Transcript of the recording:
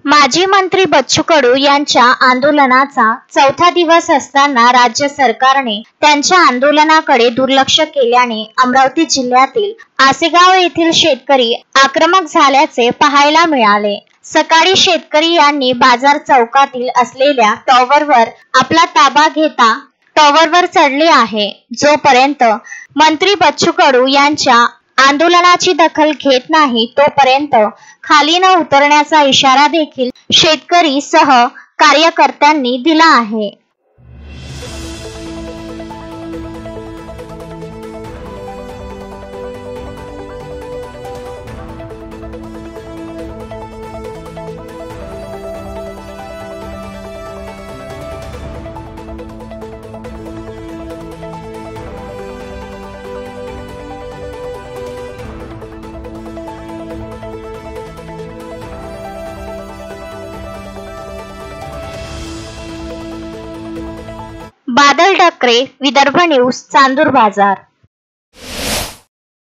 माजी मंत्री बच्चू कडू यांच्या आंदोलनाचा चौथा दिवस असताना राज्य सरकारने त्यांच्या आंदोलनाकडे दुर्लक्ष केल्याने अमरावती जिल्ह्यातील आसेगाव येथील शेतकरी आक्रमक झाल्याचे पाहायला मिळाले। सकाळी शेतकरी यांनी बाजार चौकातील असलेल्या टॉवरवर आपला ताबा घेता टॉवरवर चढले आहे। जोपर्यंत मंत्री बच्चू कडू यांच्या आंदोलनाची दखल घेत नाही तोपर्यंत खाली न उतरण्याचा इशारा देखील शेतकरी सह कार्यकर्त्यांनी दिला आहे। बादल ठाकरे, विदर्भ न्यूज, चांदूर बाजार।